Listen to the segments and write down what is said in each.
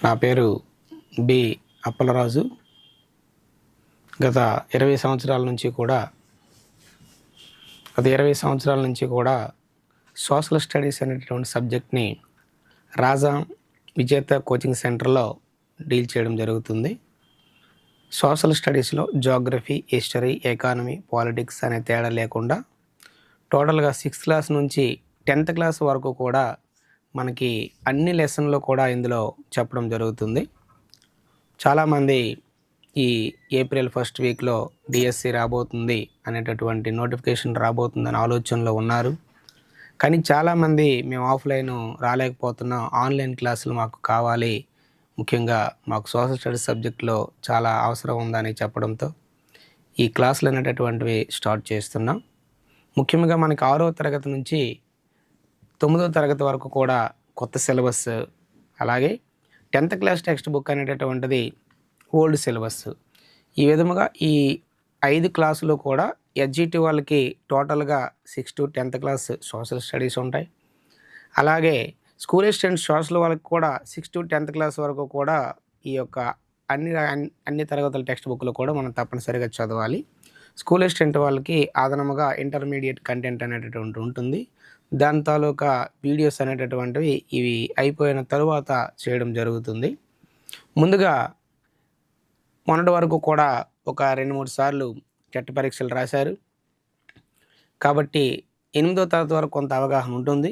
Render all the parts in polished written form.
నా పేరు బి అప్పలరాజు. గత 20 సంవత్సరాల నుంచి కూడా సోషల్ స్టడీస్ అనేటటువంటి సబ్జెక్ట్ని రాజా విజేత కోచింగ్ సెంటర్లో డీల్ చేయడం జరుగుతుంది. సోషల్ స్టడీస్లో జియోగ్రఫీ, హిస్టరీ, ఎకానమీ, పాలిటిక్స్ అనే తేడా లేకుండా టోటల్గా 6th క్లాస్ నుంచి 10th క్లాస్ వరకు కూడా మనకి అన్ని లెసన్లు కూడా ఇందులో చెప్పడం జరుగుతుంది. చాలామంది ఈ ఏప్రిల్ 1st వీక్లో డిఎస్సి రాబోతుంది అనేటటువంటి నోటిఫికేషన్ రాబోతుందని ఆలోచనలో ఉన్నారు. కానీ చాలామంది మేము ఆఫ్లైన్ రాలేకపోతున్నాం, ఆన్లైన్ క్లాసులు మాకు కావాలి, ముఖ్యంగా మాకు సోషల్ స్టడీస్ సబ్జెక్ట్లో చాలా అవసరం ఉందని చెప్పడంతో ఈ క్లాసులు అనేటటువంటివి స్టార్ట్ చేస్తున్నాం. ముఖ్యంగా మనకి 6వ తరగతి నుంచి 9వ తరగతి వరకు కూడా కొత్త సిలబస్, అలాగే 10th క్లాస్ టెక్స్ట్ బుక్ అనేటటువంటిది ఓల్డ్ సిలబస్. ఈ విధముగా ఈ 5 క్లాసులు కూడా ఎస్జిటి వాళ్ళకి టోటల్గా 6 to 10th class social studies ఉంటాయి. అలాగే స్కూల్ అసిస్టెంట్ సోషల్ వాళ్ళకి కూడా 6 to 10th క్లాస్ వరకు కూడా ఈ యొక్క అన్ని తరగతుల టెక్స్ట్ బుక్లు కూడా మనం తప్పనిసరిగా చదవాలి. స్కూల్ అసిస్టెంట్ వాళ్ళకి అదనముగా ఇంటర్మీడియట్ కంటెంట్ అనేటటువంటి ఉంటుంది. దాని తాలూకా వీడియోస్ అనేటటువంటివి ఇవి అయిపోయిన తరువాత చేయడం జరుగుతుంది. ముందుగా మొన్నటి వరకు కూడా ఒక 2-3 సార్లు టెట్ పరీక్షలు రాశారు కాబట్టి 8వ తరగతి వరకు కొంత అవగాహన ఉంటుంది.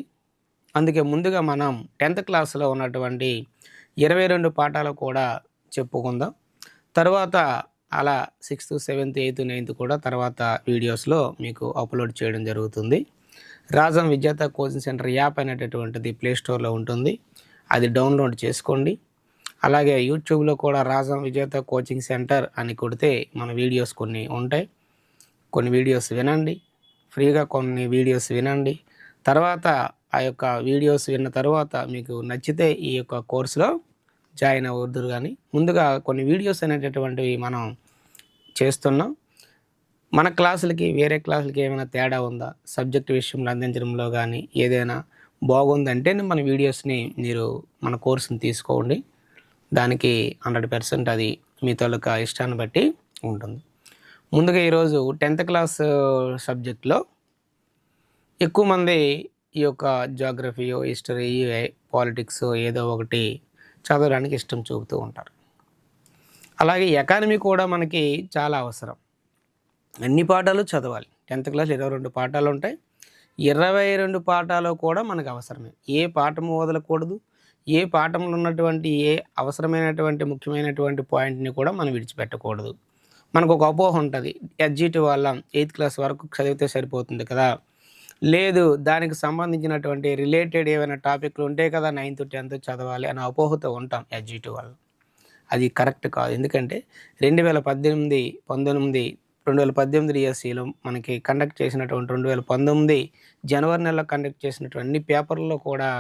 అందుకే ముందుగా మనం 10th క్లాస్లో ఉన్నటువంటి 22 పాఠాలు కూడా చెప్పుకుందాం. తర్వాత అలా 6th, 7th, 8th, 9th కూడా తర్వాత వీడియోస్లో మీకు అప్లోడ్ చేయడం జరుగుతుంది. రాజా విజేత కోచింగ్ సెంటర్ యాప్ అనేటటువంటిది ప్లేస్టోర్లో ఉంటుంది, అది డౌన్లోడ్ చేసుకోండి. అలాగే యూట్యూబ్లో కూడా రాజా విజేత కోచింగ్ సెంటర్ అని కొడితే మన వీడియోస్ కొన్ని ఉంటాయి. కొన్ని వీడియోస్ వినండి, ఫ్రీగా కొన్ని వీడియోస్ వినండి. తర్వాత ఆ యొక్క వీడియోస్ విన్న తర్వాత మీకు నచ్చితే ఈ యొక్క కోర్సులో జాయిన్ అవ్వద్దురు. కానీ ముందుగా కొన్ని వీడియోస్ అనేటటువంటివి మనం చేస్తున్నాం. మన క్లాసులకి వేరే క్లాసులకి ఏమైనా తేడా ఉందా, సబ్జెక్ట్ విషయంలో అందించడంలో కానీ ఏదైనా బాగుందంటే మన వీడియోస్ని మీరు మన కోర్సుని తీసుకోండి. దానికి 100% అది మీ తాలూకా ఇష్టాన్ని బట్టి ఉంటుంది. ముందుగా ఈరోజు 10th క్లాస్ సబ్జెక్ట్లో ఎక్కువ మంది ఈ యొక్క జియోగ్రఫీయో, హిస్టరీ, పాలిటిక్స్ ఏదో ఒకటి చదవడానికి ఇష్టం చూపుతూ ఉంటారు. అలాగే ఎకానమీ కూడా మనకి చాలా అవసరం. అన్ని పాఠాలు చదవాలి. 10th క్లాస్ 22 పాఠాలు ఉంటాయి. 22 పాఠాలు కూడా మనకు అవసరమే. ఏ పాఠము వదలకూడదు. ఏ పాఠంలో ఉన్నటువంటి ఏ అవసరమైనటువంటి ముఖ్యమైనటువంటి పాయింట్ని కూడా మనం విడిచిపెట్టకూడదు. మనకు ఒక అపోహ ఉంటుంది, ఎస్జిటి వాళ్ళం 8th క్లాస్ వరకు చదివితే సరిపోతుంది కదా, లేదు దానికి సంబంధించినటువంటి రిలేటెడ్ ఏమైనా టాపిక్లు ఉంటే కదా 9th, 10th చదవాలి అనే అపోహతో ఉంటాం ఎస్జిటి వాళ్ళు. అది కరెక్ట్ కాదు. ఎందుకంటే 2018, 2018 డిఎస్సిలో మనకి కండక్ట్ చేసినటువంటి 2019 జనవరి నెలలో కండక్ట్ చేసినటువంటి అన్ని పేపర్లలో కూడా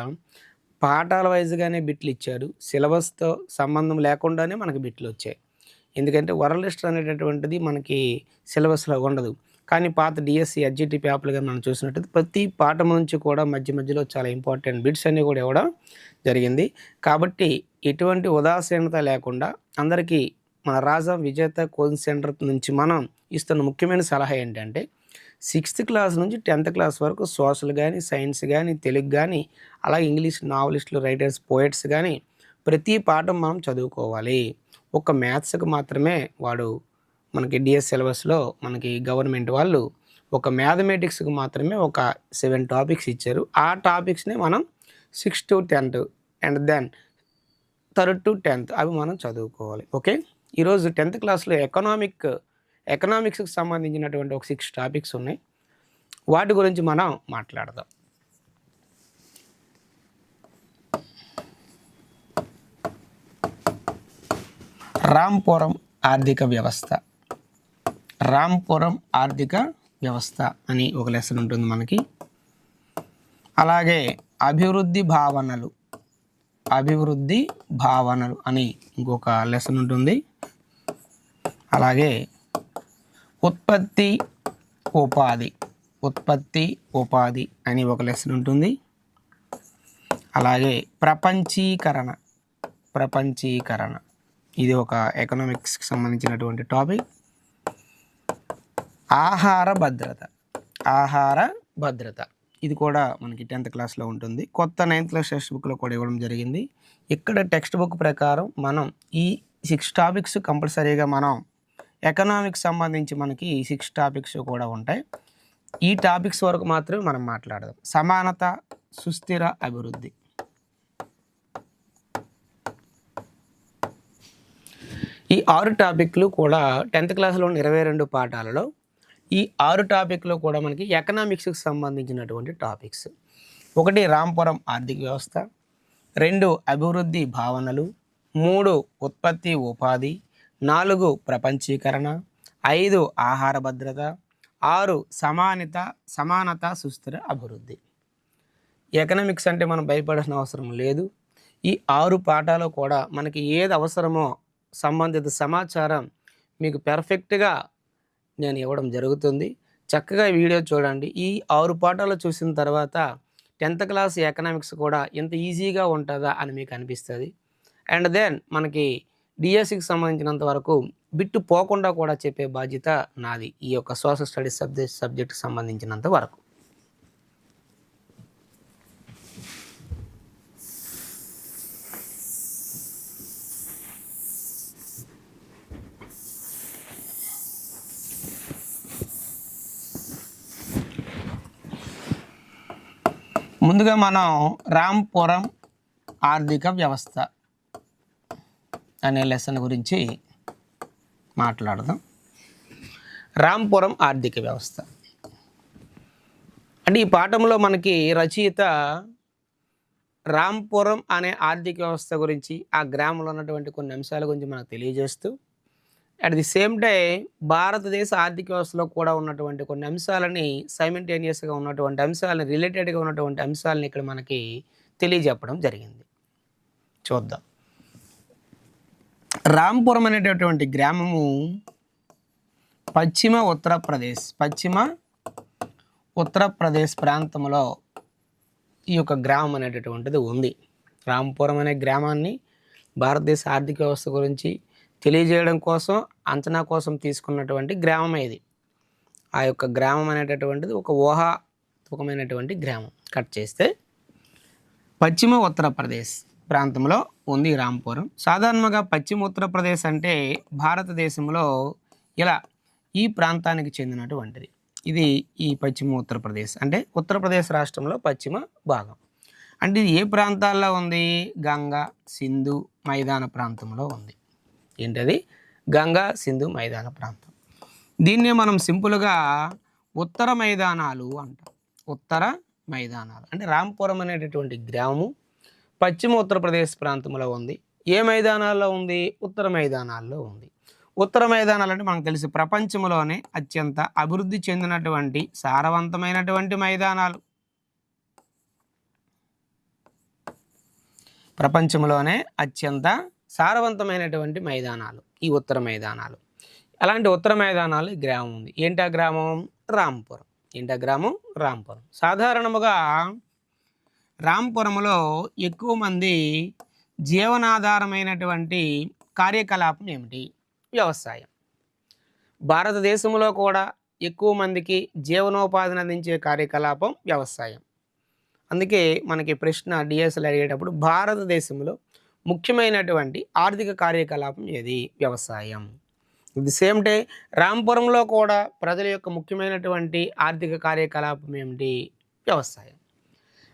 పాఠాల వైజ్గానే బిట్లు ఇచ్చారు. సిలబస్తో సంబంధం లేకుండానే మనకి బిట్లు వచ్చాయి. ఎందుకంటే వరల్డ్ హిస్టరీ అనేటటువంటిది మనకి సిలబస్లో ఉండదు. కానీ పాత డిఎస్సి ఎస్జిటి పేపర్లుగా మనం చూసినట్టయితే ప్రతి పాఠం నుంచి కూడా మధ్యలో చాలా ఇంపార్టెంట్ బిట్స్ అన్నీ కూడా ఇవ్వడం జరిగింది. కాబట్టి ఎటువంటి ఉదాసీనత లేకుండా అందరికీ మన రాజా విజేత కోచింగ్ సెంటర్ నుంచి మనం ఇస్తున్న ముఖ్యమైన సలహా ఏంటంటే 6th క్లాస్ నుంచి 10th క్లాస్ వరకు సోషల్ కానీ, సైన్స్ కానీ, తెలుగు కానీ, అలాగే ఇంగ్లీష్ నావలిస్టులు, రైటర్స్, పోయట్స్ కానీ ప్రతి పాఠం మనం చదువుకోవాలి. ఒక మ్యాథ్స్కి మాత్రమే వాడు మనకి డిఎస్ సిలబస్లో మనకి గవర్నమెంట్ వాళ్ళు ఒక మ్యాథమెటిక్స్కి మాత్రమే ఒక 7 టాపిక్స్ ఇచ్చారు. ఆ టాపిక్స్ని మనం 6th to 10th and then 3rd to 10th అవి మనం చదువుకోవాలి. ఓకే, ఈరోజు 10th క్లాస్లో ఎకనామిక్స్కి సంబంధించినటువంటి ఒక 6 టాపిక్స్ ఉన్నాయి. వాటి గురించి మనం మాట్లాడదాం. రాంపురం ఆర్థిక వ్యవస్థ అని ఒక లెసన్ ఉంటుంది మనకి. అలాగే అభివృద్ధి భావనలు అని ఇంకొక లెసన్ ఉంటుంది. అలాగే ఉత్పత్తి ఉపాధి అని ఒక లెసన్ ఉంటుంది. అలాగే ప్రపంచీకరణ ప్రపంచీకరణ. ఇది ఒక ఎకనామిక్స్కి సంబంధించినటువంటి టాపిక్. ఆహార భద్రత. ఆహార భద్రత ఇది కూడా మనకి 10th క్లాస్లో ఉంటుంది. కొత్త 9th క్లాస్ టెక్స్ట్ బుక్లో కూడా ఇవ్వడం జరిగింది. ఇక్కడ టెక్స్ట్ బుక్ ప్రకారం మనం ఈ 6 టాపిక్స్ కంపల్సరీగా మనం ఎకనామిక్స్ సంబంధించి మనకి 6 టాపిక్స్ కూడా ఉంటాయి. ఈ టాపిక్స్ వరకు మాత్రమే మనం మాట్లాడదాం. సమానత, సుస్థిర అభివృద్ధి. ఈ 6 టాపిక్లు కూడా 10th క్లాస్లోని 22 పాఠాలలో ఈ 6 టాపిక్లో కూడా మనకి ఎకనామిక్స్కి సంబంధించినటువంటి టాపిక్స్. 1 రాంపురం ఆర్థిక వ్యవస్థ, 2 అభివృద్ధి భావనలు, 3 ఉత్పత్తి ఉపాధి, 4 ప్రపంచీకరణ, 5 ఆహార భద్రత, 6 సమానత సుస్థిర అభివృద్ధి. ఎకనామిక్స్ అంటే మనం భయపడాల్సిన అవసరం లేదు. ఈ 6 పాఠాలు కూడా మనకి ఏది అవసరమో సంబంధిత సమాచారం మీకు పెర్ఫెక్ట్గా నేను ఇవ్వడం జరుగుతుంది. చక్కగా వీడియో చూడండి. ఈ 6 పాఠాలు చూసిన తర్వాత 10th క్లాస్ ఎకనామిక్స్ కూడా ఇంత ఈజీగా ఉంటుందా అని మీకు అనిపిస్తుంది. అండ్ దెన్ మనకి డిఎస్సికి సంబంధించినంత వరకు బిట్టు పోకుండా కూడా చెప్పే బాధ్యత నాది ఈ యొక్క సోషల్ స్టడీస్ సబ్జెక్ట్కి సంబంధించినంత వరకు. ముందుగా మనం రాంపురం ఆర్థిక వ్యవస్థ అనే లెసన్ గురించి మాట్లాడదాం. రాంపురం ఆర్థిక వ్యవస్థ అంటే ఈ పాఠంలో మనకి రచయిత రాంపురం అనే ఆర్థిక వ్యవస్థ గురించి, ఆ గ్రామంలో ఉన్నటువంటి కొన్ని అంశాల గురించి మనకు తెలియజేస్తూ, అట్ ది సేమ్ టైం భారతదేశ ఆర్థిక వ్యవస్థలో కూడా ఉన్నటువంటి కొన్ని అంశాలని సైమిల్టేనియస్గా ఉన్నటువంటి అంశాలని రిలేటెడ్గా ఉన్నటువంటి అంశాలని ఇక్కడ మనకి తెలియజెప్పడం జరిగింది. చూద్దాం. రాంపురం అనేటటువంటి గ్రామము పశ్చిమ ఉత్తరప్రదేశ్ ప్రాంతంలో ఈ యొక్క గ్రామం అనేటటువంటిది ఉంది. రాంపురం అనే గ్రామాన్ని భారతదేశ ఆర్థిక వ్యవస్థ గురించి తెలియజేయడం కోసం, అంచనా కోసం తీసుకున్నటువంటి గ్రామం ఇది. ఆ యొక్క గ్రామం అనేటటువంటిది ఒక ఊహాత్మకమైనటువంటి గ్రామం. కట్ చేస్తే పశ్చిమ ఉత్తరప్రదేశ్ ప్రాంతంలో ఉంది రాంపురం. సాధారణంగా పశ్చిమ ఉత్తరప్రదేశ్ అంటే భారతదేశంలో ఇలా ఈ ప్రాంతానికి చెందినటువంటిది. ఇది ఈ పశ్చిమ ఉత్తరప్రదేశ్ అంటే ఉత్తరప్రదేశ్ రాష్ట్రంలో పశ్చిమ భాగం. అంటే ఇది ఏ ప్రాంతాల్లో ఉంది? గంగా సింధు మైదాన ప్రాంతంలో ఉంది. ఏంటది? గంగా సింధు మైదాన ప్రాంతం. దీన్నే మనం సింపుల్గా ఉత్తర మైదానాలు అంటాం. ఉత్తర మైదానాలు అంటే రాంపురం అనేటటువంటి గ్రామము పశ్చిమ ఉత్తరప్రదేశ్ ప్రాంతంలో ఉంది. ఏ మైదానాల్లో ఉంది? ఉత్తర మైదానాల్లో ఉంది. ఉత్తర మైదానాలు అంటే మనకు తెలుసు ప్రపంచంలోనే అత్యంత అభివృద్ధి చెందినటువంటి సారవంతమైనటువంటి మైదానాలు. ప్రపంచంలోనే అత్యంత సారవంతమైనటువంటి మైదానాలు ఈ ఉత్తర మైదానాలు. అలాంటి ఉత్తర మైదానాలు ఈ గ్రామం ఉంది. ఏంటా గ్రామం? రాంపురం. ఏంటా గ్రామం? రాంపురం. సాధారణముగా రాంపురంలో ఎక్కువ మంది జీవనాధారమైనటువంటి కార్యకలాపం ఏమిటి? వ్యవసాయం. భారతదేశంలో కూడా ఎక్కువ మందికి జీవనోపాధిని అందించే కార్యకలాపం వ్యవసాయం. అందుకే మనకి ప్రశ్న డిఎస్ఎల్ అడిగేటప్పుడు భారతదేశంలో ముఖ్యమైనటువంటి ఆర్థిక కార్యకలాపం ఏది? వ్యవసాయం. ది సేమ్ డే రాంపురంలో కూడా ప్రజల యొక్క ముఖ్యమైనటువంటి ఆర్థిక కార్యకలాపం ఏమిటి? వ్యవసాయం.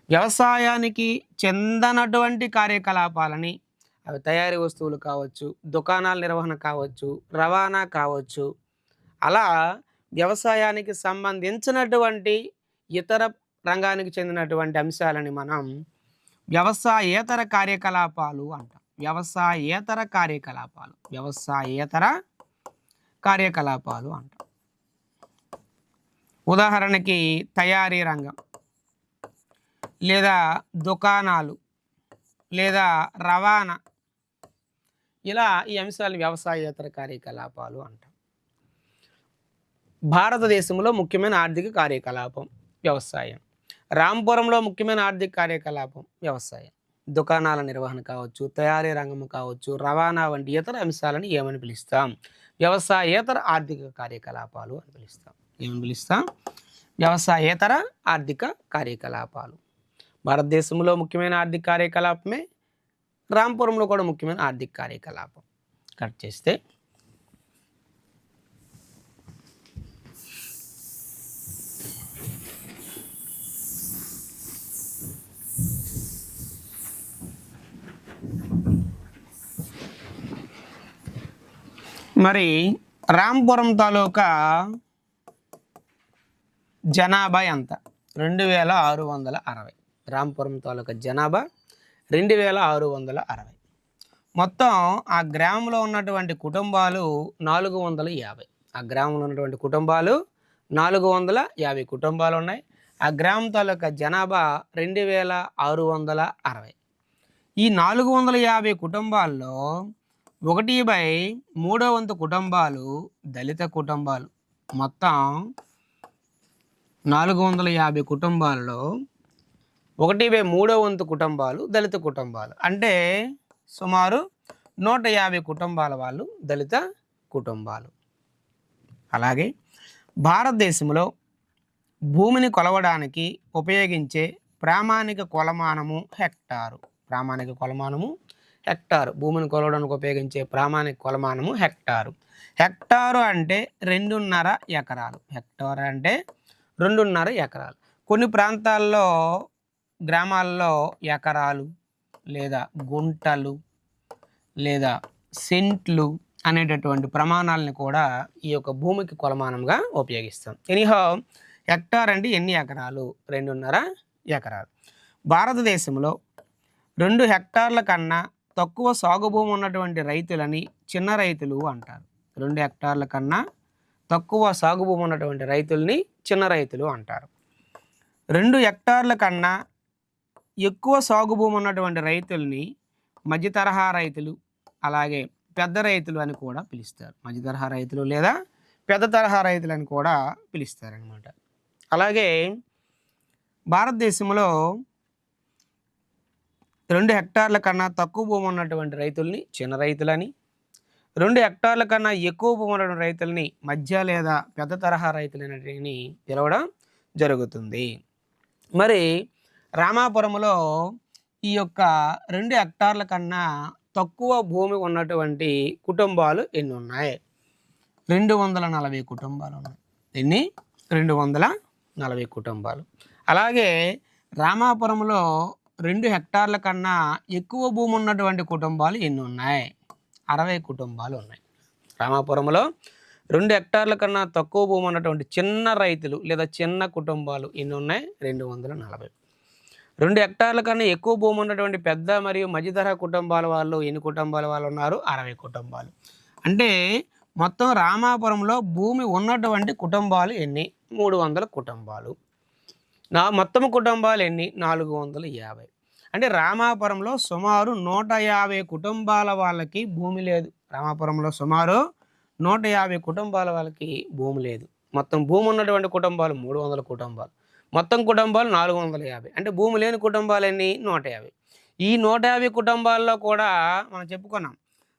వ్యవసాయానికి చెందనటువంటి కార్యకలాపాలని, అవి తయారీ వస్తువులు కావచ్చు, దుకాణాల నిర్వహణ కావచ్చు, రవాణా కావచ్చు, అలా వ్యవసాయానికి సంబంధించినటువంటి ఇతర రంగానికి చెందినటువంటి అంశాలని మనం వ్యవసాయేతర కార్యకలాపాలు అంటాం. వ్యవసాయేతర కార్యకలాపాలు అంటాం. ఉదాహరణకి తయారీ రంగం, లేదా దుకాణాలు, లేదా రవాణా, ఇలా ఈ అంశాలు వ్యవసాయేతర కార్యకలాపాలు అంటాం. భారతదేశంలో ముఖ్యమైన ఆర్థిక కార్యకలాపం వ్యవసాయం. రాంపురంలో ముఖ్యమైన ఆర్థిక కార్యకలాపం వ్యవసాయం. దుకాణాల నిర్వహణ కావచ్చు, తయారీ రంగం కావచ్చు, రవాణా వంటి ఇతర అంశాలను ఏమని పిలుస్తాం? వ్యవసాయేతర ఆర్థిక కార్యకలాపాలు అని పిలుస్తాం. ఏమని పిలుస్తాం? వ్యవసాయేతర ఆర్థిక కార్యకలాపాలు. భారతదేశంలో ముఖ్యమైన ఆర్థిక కార్యకలాపమే, రాంపురంలో కూడా ముఖ్యమైన ఆర్థిక కార్యకలాపం. కట్ చేస్తే మరి రాంపురం తాలూకా జనాభా ఎంత? 2660. రాంపురం తాలూకా జనాభా 2660. మొత్తం ఆ గ్రామంలో ఉన్నటువంటి కుటుంబాలు 450. ఆ గ్రామంలో ఉన్నటువంటి కుటుంబాలు 450 కుటుంబాలు ఉన్నాయి. ఆ గ్రామం తాలూకా జనాభా 2660. ఈ 450 కుటుంబాల్లో 1/3 కుటుంబాలు దళిత కుటుంబాలు. మొత్తం 450 కుటుంబాలలో 1/3 కుటుంబాలు దళిత కుటుంబాలు. అంటే సుమారు 150 కుటుంబాల వాళ్ళు దళిత కుటుంబాలు. అలాగే భారతదేశంలో భూమిని కొలవడానికి ఉపయోగించే ప్రామాణిక కొలమానము హెక్టారు. ప్రామాణిక కొలమానము హెక్టారు. భూమిని కొలవడానికి ఉపయోగించే ప్రామాణిక కొలమానము హెక్టారు. హెక్టారు అంటే 2.5 ఎకరాలు. హెక్టారు అంటే 2.5 ఎకరాలు. కొన్ని ప్రాంతాల్లో గ్రామాల్లో ఎకరాలు లేదా గుంటలు లేదా సెంట్లు అనేటటువంటి ప్రమాణాలను కూడా ఈ యొక్క భూమికి కొలమానంగా ఉపయోగిస్తాం. ఎనీహౌ హెక్టార్ అంటే ఎన్ని ఎకరాలు? 2.5 ఎకరాలు. భారతదేశంలో 2 హెక్టార్ల కన్నా తక్కువ సాగు భూమి ఉన్నటువంటి రైతులని చిన్న రైతులు అంటారు. 2 హెక్టార్ల కన్నా తక్కువ సాగు భూమి ఉన్నటువంటి రైతుల్ని చిన్న రైతులు అంటారు. 2 హెక్టార్ల కన్నా ఎక్కువ సాగు భూమి ఉన్నటువంటి రైతుల్ని మధ్య తరహా రైతులు, అలాగే పెద్ద రైతులు అని కూడా పిలుస్తారు. మధ్య తరహా రైతులు లేదా పెద్ద తరహా రైతులు అని కూడా పిలుస్తారనమాట. అలాగే భారతదేశంలో 2 హెక్టార్ల కన్నా తక్కువ భూమి ఉన్నటువంటి రైతుల్ని చిన్న రైతులని, 2 హెక్టార్ల కన్నా ఎక్కువ భూమి ఉన్నటువంటి రైతుల్ని మధ్య లేదా పెద్ద తరహా రైతులని పిలవడం జరుగుతుంది. మరి రామాపురంలో ఈ యొక్క 2 హెక్టార్ల కన్నా తక్కువ భూమి ఉన్నటువంటి కుటుంబాలు ఎన్ని ఉన్నాయి? 240 కుటుంబాలు ఉన్నాయి. ఎన్ని? 240 కుటుంబాలు. అలాగే రామాపురంలో 2 హెక్టార్ల కన్నా ఎక్కువ భూమి ఉన్నటువంటి కుటుంబాలు ఎన్ని ఉన్నాయి? 60 కుటుంబాలు ఉన్నాయి. రామాపురంలో 2 హెక్టార్ల కన్నా తక్కువ భూమి ఉన్నటువంటి చిన్న రైతులు లేదా చిన్న కుటుంబాలు ఎన్ని ఉన్నాయి? 240. 2 హెక్టార్ల కన్నా ఎక్కువ భూమి ఉన్నటువంటి పెద్ద మరియు మధ్యతరహా కుటుంబాల వాళ్ళు ఎన్ని కుటుంబాల వాళ్ళు ఉన్నారు? 60 కుటుంబాలు. అంటే మొత్తం రామాపురంలో భూమి ఉన్నటువంటి కుటుంబాలు ఎన్ని? 300 కుటుంబాలు. మొత్తం కుటుంబాలు ఎన్ని? 450. అంటే రామాపురంలో సుమారు 150 కుటుంబాల వాళ్ళకి భూమి లేదు. రామాపురంలో సుమారు 150 కుటుంబాల వాళ్ళకి భూమి లేదు. మొత్తం భూమి ఉన్నటువంటి కుటుంబాలు 300 కుటుంబాలు. మొత్తం కుటుంబాలు 450. అంటే భూమి లేని కుటుంబాలు ఎన్ని? 150. ఈ 150 కుటుంబాల్లో కూడా మనం చెప్పుకున్నాం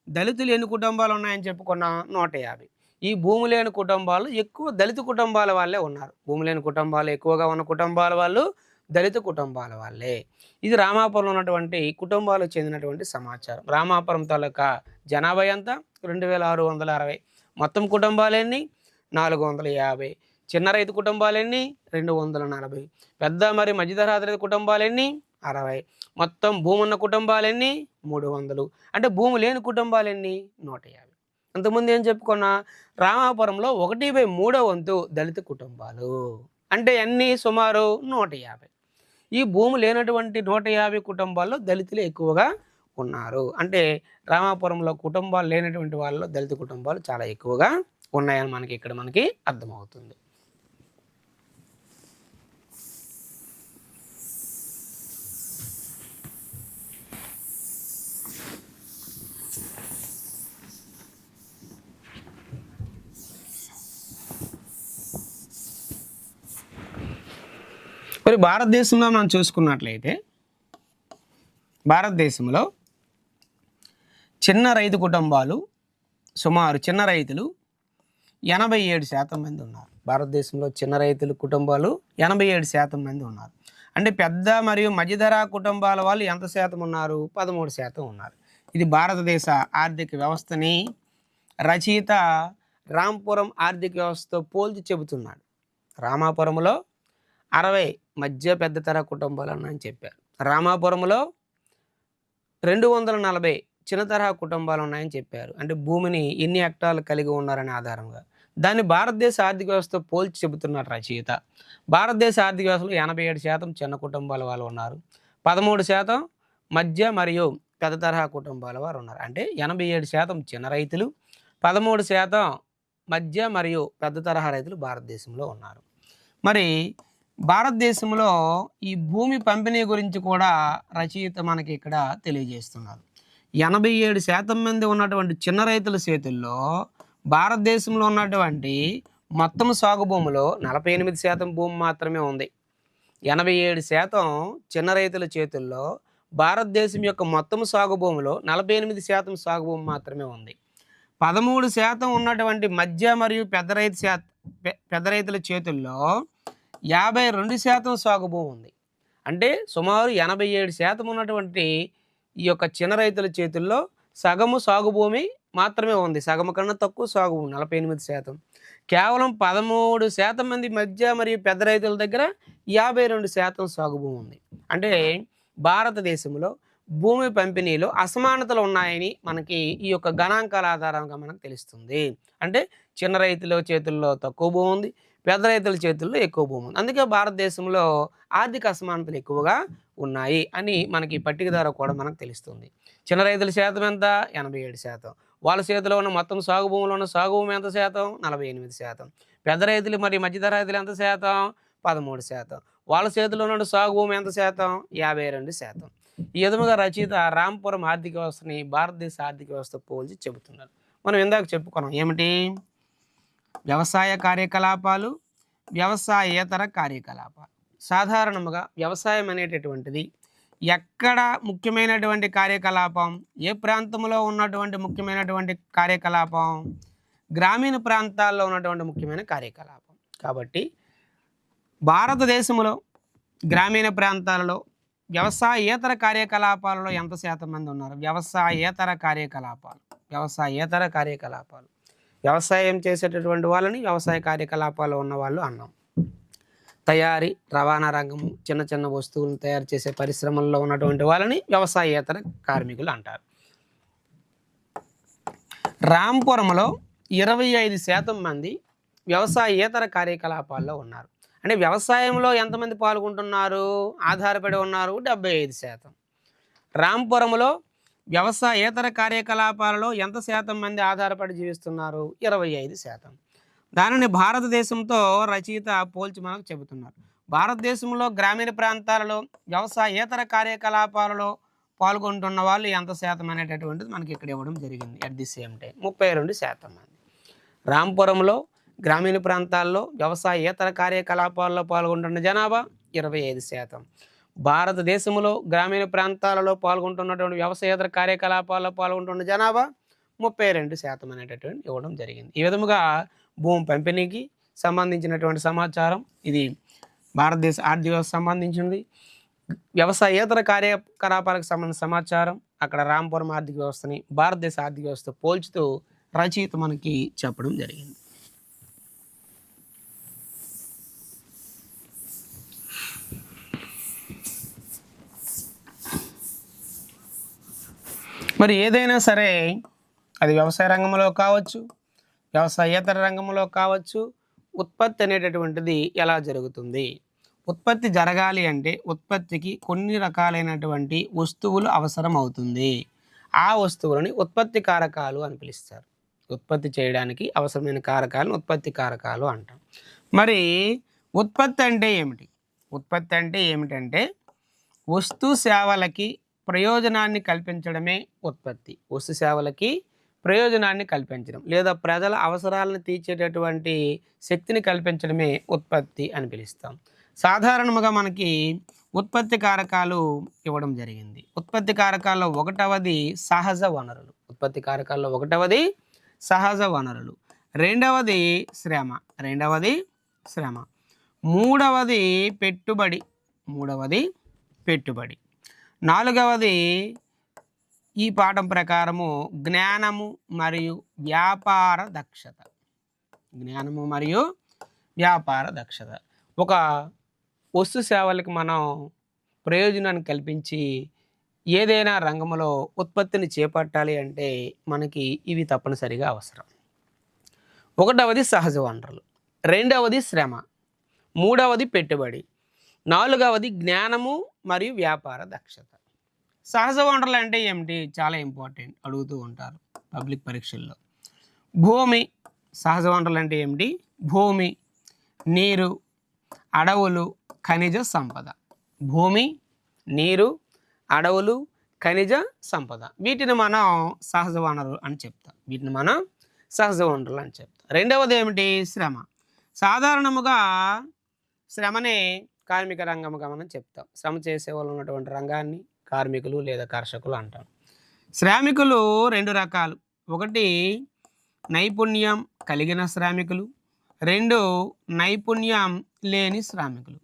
దళితులు ఎన్ని కుటుంబాలు ఉన్నాయని చెప్పుకున్నాం? 150. ఈ భూమి లేని కుటుంబాలు ఎక్కువ దళిత కుటుంబాల వాళ్ళే ఉన్నారు. భూమి లేని కుటుంబాలు ఎక్కువగా ఉన్న కుటుంబాల వాళ్ళు దళిత కుటుంబాల వాళ్ళే. ఇది రామాపురంలో ఉన్నటువంటి కుటుంబాలకు చెందినటువంటి సమాచారం. రామాపురం తాలూకా జనాభా ఎంత? 2660. మొత్తం కుటుంబాలు ఎన్ని? 450. చిన్న రైతు కుటుంబాలు ఎన్ని? 240. పెద్ద మరియు మధ్యతరహా రైతు కుటుంబాలు ఎన్ని? 60. మొత్తం భూమి ఉన్న కుటుంబాలు ఎన్ని? 300. అంటే భూమి లేని కుటుంబాలు ఎన్ని? 150. అంతకుముందు ఏం చెప్పుకున్నా? రామాపురంలో 1/3 దళిత కుటుంబాలు. అంటే అన్ని సుమారు 150. ఈ భూమి లేనటువంటి 150 కుటుంబాల్లో దళితులు ఎక్కువగా ఉన్నారు. అంటే రామాపురంలో కుటుంబాలు లేనటువంటి వాళ్ళలో దళిత కుటుంబాలు చాలా ఎక్కువగా ఉన్నాయని మనకి అర్థమవుతుంది. మరి భారతదేశంలో మనం చూసుకున్నట్లయితే భారతదేశంలో చిన్న రైతు కుటుంబాలు సుమారు చిన్న రైతులు 87% మంది ఉన్నారు. భారతదేశంలో చిన్న రైతుల కుటుంబాలు 87% మంది ఉన్నారు. అంటే పెద్ద మరియు మధ్యధరా కుటుంబాల వాళ్ళు ఎంత శాతం ఉన్నారు? 13% ఉన్నారు. ఇది భారతదేశ ఆర్థిక వ్యవస్థని రచయిత రాంపురం ఆర్థిక వ్యవస్థతో పోల్చి చెబుతున్నాడు. రామాపురంలో 60 మధ్య పెద్ద తర కుటుంబాలు అని చెప్పారు. రామాపురంలో 240 చిన్న తరహా కుటుంబాలు ఉన్నాయని చెప్పారు. అంటే భూమిని ఎన్ని హెక్టార్లు కలిగి ఉన్నారనే ఆధారంగా దాన్ని భారతదేశ ఆర్థిక వ్యవస్థతో పోల్చి చెబుతున్నారు రచయిత. భారతదేశ ఆర్థిక వ్యవస్థలో 87% చిన్న కుటుంబాల వాళ్ళు ఉన్నారు, 13% మధ్య మరియు పెద్ద తరహా కుటుంబాల వారు ఉన్నారు. అంటే 87% చిన్న రైతులు, 13% మధ్య మరియు పెద్ద తరహా రైతులు భారతదేశంలో ఉన్నారు. మరి భారతదేశంలో ఈ భూమి పంపిణీ గురించి కూడా రచయిత మనకి ఇక్కడ తెలియజేస్తున్నారు. 87% మంది ఉన్నటువంటి చిన్న రైతుల చేతుల్లో భారతదేశంలో ఉన్నటువంటి మొత్తం సాగు భూమిలో 48% భూమి మాత్రమే ఉంది. 87% చిన్న రైతుల చేతుల్లో భారతదేశం యొక్క మొత్తం సాగు భూమిలో 48% సాగు భూమి మాత్రమే ఉంది. 13% ఉన్నటువంటి మధ్య మరియు పెద్ద రైతుల చేతుల్లో 52% సాగు భూమి ఉంది. అంటే సుమారు 87% ఉన్నటువంటి ఈ యొక్క చిన్న రైతుల చేతుల్లో సగము సాగు భూమి మాత్రమే ఉంది. సగము కన్నా తక్కువ సాగు భూమి 48%. కేవలం 13% మంది మధ్య మరియు పెద్ద రైతుల దగ్గర 52% సాగు భూమి ఉంది. అంటే భారతదేశంలో భూమి పంపిణీలో అసమానతలు ఉన్నాయని మనకి ఈ యొక్క గణాంకాల ఆధారంగా మనకు తెలుస్తుంది. అంటే చిన్న రైతుల చేతుల్లో తక్కువ భూమి ఉంది, పెద్ద రైతుల చేతుల్లో ఎక్కువ భూమి ఉంది. అందుకే భారతదేశంలో ఆర్థిక అసమానతలు ఎక్కువగా ఉన్నాయి అని మనకి పట్టిక ద్వారా కూడా మనకు తెలుస్తుంది. చిన్న రైతుల శాతం ఎంత? 87%. వాళ్ళ చేతిలో ఉన్న మొత్తం సాగు భూమిలో ఉన్న సాగు భూమి ఎంత శాతం? 48%. పెద్ద రైతులు మరియు మధ్యధర రైతులు ఎంత శాతం? 13%. వాళ్ళ చేతిలో ఉన్న సాగు భూమి ఎంత శాతం? 52%. ఈ విధముగా రచయిత రాంపురం ఆర్థిక వ్యవస్థని భారతదేశ ఆర్థిక వ్యవస్థ పోల్చి చెబుతున్నారు. మనం ఇందాక చెప్పుకున్నాం ఏమిటి? వ్యవసాయ కార్యకలాపాలు, వ్యవసాయేతర కార్యకలాపాలు. సాధారణంగా వ్యవసాయం అనేటటువంటిది ఎక్కడ ముఖ్యమైనటువంటి కార్యకలాపం? ఏ ప్రాంతంలో ఉన్నటువంటి ముఖ్యమైనటువంటి కార్యకలాపం? గ్రామీణ ప్రాంతాల్లో ఉన్నటువంటి ముఖ్యమైన కార్యకలాపం. కాబట్టి భారతదేశంలో గ్రామీణ ప్రాంతాలలో వ్యవసాయేతర కార్యకలాపాలలో ఎంత శాతం మంది ఉన్నారు? వ్యవసాయేతర కార్యకలాపాలు వ్యవసాయం చేసేటటువంటి వాళ్ళని వ్యవసాయ కార్యకలాపాలు ఉన్న వాళ్ళు అన్నాం. తయారీ, రవాణా రంగము, చిన్న చిన్న వస్తువులను తయారు చేసే పరిశ్రమల్లో ఉన్నటువంటి వాళ్ళని వ్యవసాయేతర కార్మికులు అంటారు. రాంపురంలో 25% మంది వ్యవసాయేతర కార్యకలాపాల్లో ఉన్నారు. అంటే వ్యవసాయంలో ఎంతమంది పాల్గొంటున్నారు? ఆధారపడి ఉన్నారు 75%. రాంపురంలో వ్యవసాయేతర కార్యకలాపాలలో ఎంత శాతం మంది ఆధారపడి జీవిస్తున్నారు? 25%. దానిని భారతదేశంతో రచయిత పోల్చి మనకు చెబుతున్నారు. భారతదేశంలో గ్రామీణ ప్రాంతాలలో వ్యవసాయేతర కార్యకలాపాలలో పాల్గొంటున్న వాళ్ళు ఎంత శాతం అనేటటువంటిది మనకి ఇక్కడ ఇవ్వడం జరిగింది. అట్ ది సేమ్ టైం 32% మంది. రాంపురంలో గ్రామీణ ప్రాంతాల్లో వ్యవసాయేతర కార్యకలాపాల్లో పాల్గొంటున్న జనాభా 25%. భారతదేశంలో గ్రామీణ ప్రాంతాలలో పాల్గొంటున్నటువంటి వ్యవసాయేతర కార్యకలాపాల్లో పాల్గొంటున్న జనాభా 32% అనేటటువంటి ఇవ్వడం జరిగింది. ఈ విధముగా భూమి పంపిణీకి సంబంధించినటువంటి సమాచారం ఇది భారతదేశ ఆర్థిక వ్యవస్థ సంబంధించింది. వ్యవసాయేతర కార్యకలాపాలకు సంబంధించిన సమాచారం అక్కడ రాంపురం ఆర్థిక వ్యవస్థని భారతదేశ ఆర్థిక వ్యవస్థ పోల్చుతూ రచయిత మనకి చెప్పడం జరిగింది. మరి ఏదైనా సరే అది వ్యవసాయ రంగంలో కావచ్చు, వ్యవసాయేతర రంగంలో కావచ్చు, ఉత్పత్తి అనేటటువంటిది ఎలా జరుగుతుంది? ఉత్పత్తి జరగాలి అంటే ఉత్పత్తికి కొన్ని రకాలైనటువంటి వస్తువులు అవసరం అవుతుంది. ఆ వస్తువులని ఉత్పత్తి కారకాలు అని పిలుస్తారు. ఉత్పత్తి చేయడానికి అవసరమైన కారకాలను ఉత్పత్తి కారకాలు అంటాం. మరి ఉత్పత్తి అంటే ఏమిటి? ఉత్పత్తి అంటే ఏమిటంటే వస్తు సేవలకి ప్రయోజనాన్ని కల్పించడమే ఉత్పత్తి. వస్తు సేవలకి ప్రయోజనాన్ని కల్పించడం లేదా ప్రజల అవసరాలను తీర్చేటటువంటి శక్తిని కల్పించడమే ఉత్పత్తి అని పిలుస్తాం. సాధారణంగా మనకి ఉత్పత్తి కారకాలు ఇవ్వడం జరిగింది. ఉత్పత్తి కారకాల్లో ఒకటవది సహజ వనరులు. ఉత్పత్తి కారకాల్లో ఒకటవది సహజ వనరులు. రెండవది శ్రమ. మూడవది పెట్టుబడి. నాలుగవది ఈ పాఠం ప్రకారము జ్ఞానము మరియు వ్యాపార దక్షత. ఒక వస్తు సేవలకు మనం ప్రయోజనాన్ని కల్పించి ఏదైనా రంగంలో ఉత్పత్తిని చేపట్టాలి అంటే మనకి ఇవి తప్పనిసరిగా అవసరం. ఒకటవది సహజ వనరులు, రెండవది శ్రమ, మూడవది పెట్టుబడి, నాలుగవది జ్ఞానము మరియు వ్యాపార దక్షత. సహజ వనరులు అంటే ఏమిటి? చాలా ఇంపార్టెంట్, అడుగుతూ ఉంటారు పబ్లిక్ పరీక్షల్లో. భూమి. సహజ వనరులు అంటే ఏమిటి? భూమి, నీరు, అడవులు, ఖనిజ సంపద. భూమి, నీరు, అడవులు, ఖనిజ సంపద. వీటిని మనం సహజ వనరులు అని చెప్తాం. రెండవది ఏమిటి? శ్రమ. సాధారణముగా శ్రమనే కార్మిక రంగముగా మనం చెప్తాం. శ్రమ చేసే వాళ్ళు ఉన్నటువంటి రంగాన్ని కార్మికులు లేదా కర్షకులు అంటాం. శ్రామికులు రెండు రకాలు. ఒకటి నైపుణ్యం కలిగిన శ్రామికులు, రెండు నైపుణ్యం లేని శ్రామికులు.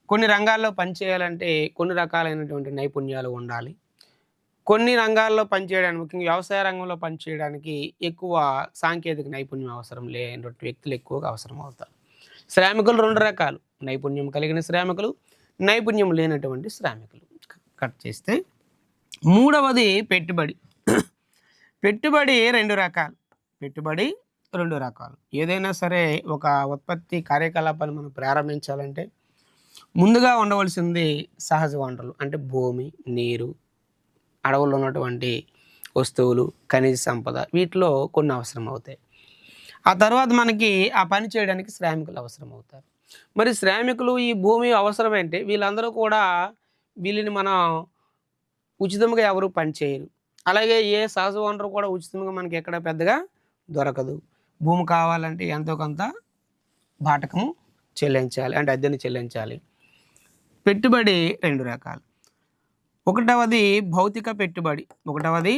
కొన్ని రంగాల్లో పనిచేయాలంటే కొన్ని రకాలైనటువంటి నైపుణ్యాలు ఉండాలి. కొన్ని రంగాల్లో పనిచేయడానికి, ముఖ్యంగా వ్యవసాయ రంగంలో పనిచేయడానికి ఎక్కువ సాంకేతిక నైపుణ్యం అవసరం లేనటువంటి వ్యక్తులు ఎక్కువగా అవసరం అవుతారు. శ్రామికులు రెండు రకాలు: నైపుణ్యం కలిగిన శ్రామికులు, నైపుణ్యం లేనటువంటి శ్రామికులు. కట్ చేస్తే మూడవది పెట్టుబడి. పెట్టుబడి రెండు రకాలు. ఏదైనా సరే ఒక ఉత్పత్తి కార్యకలాపాలు మనం ప్రారంభించాలంటే ముందుగా ఉండవలసింది సహజ వనరులు, అంటే భూమి, నీరు, అడవుల్లో ఉన్నటువంటి వస్తువులు, ఖనిజ సంపద. వీటిలో కొన్ని అవసరం అవుతాయి. ఆ తర్వాత మనకి ఆ పని చేయడానికి శ్రామికులు అవసరం అవుతారు. మరి శ్రామికులు, ఈ భూమి అవసరమంటే వీళ్ళందరూ కూడా, వీళ్ళని మనం ఉచితంగా ఎవరు పనిచేయరు. అలాగే ఏ సహజ వనరు కూడా ఉచితంగా మనకి ఎక్కడ పెద్దగా దొరకదు. భూమి కావాలంటే ఎంతో కొంత బాటకము చెల్లించాలి, అంటే అద్దెని చెల్లించాలి. పెట్టుబడి రెండు రకాలు. ఒకటవది భౌతిక పెట్టుబడి. రెండవది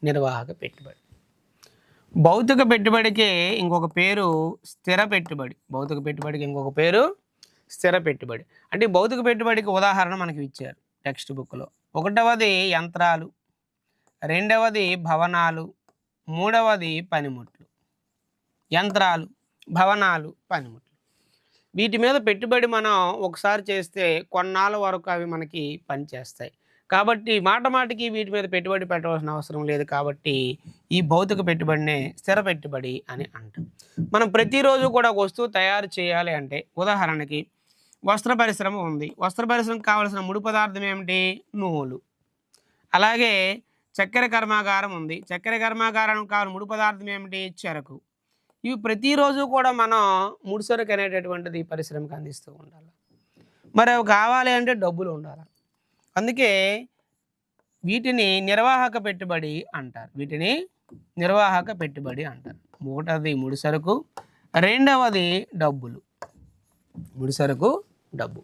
నిర్వాహక పెట్టుబడి. భౌతిక పెట్టుబడికి ఇంకొక పేరు స్థిర పెట్టుబడి. అంటే భౌతిక పెట్టుబడికి ఉదాహరణ మనకి ఇచ్చారు టెక్స్ట్ బుక్లో. ఒకటవది యంత్రాలు, రెండవది భవనాలు, మూడవది పనిముట్లు. వీటి మీద పెట్టుబడి మనం ఒకసారి చేస్తే కొన్నాళ్ళ వరకు అవి మనకి పనిచేస్తాయి. కాబట్టి మాటికి వీటి మీద పెట్టుబడి పెట్టవలసిన అవసరం లేదు. కాబట్టి ఈ భౌతిక పెట్టుబడినే స్థిర పెట్టుబడి అని అంటాం. మనం ప్రతిరోజు కూడా ఒక వస్తువు తయారు చేయాలి అంటే, ఉదాహరణకి వస్త్ర పరిశ్రమ ఉంది. వస్త్ర పరిశ్రమకు కావాల్సిన ముడి పదార్థం ఏమిటి? నూలు. అలాగే చక్కెర కర్మాగారం ఉంది. చక్కెర కర్మాగారానికి కావాల్సిన ముడి పదార్థం ఏమిటి? చెరకు. ఇవి ప్రతిరోజు కూడా మనం ముడిసరుకు అనేటటువంటిది పరిశ్రమకు అందిస్తూ ఉండాలి. మరి అవి కావాలి అంటే డబ్బులు ఉండాలి. అందుకే వీటిని నిర్వాహక పెట్టుబడి అంటారు. ఒకటది ముడిసరుకు, రెండవది డబ్బులు. డబ్బు.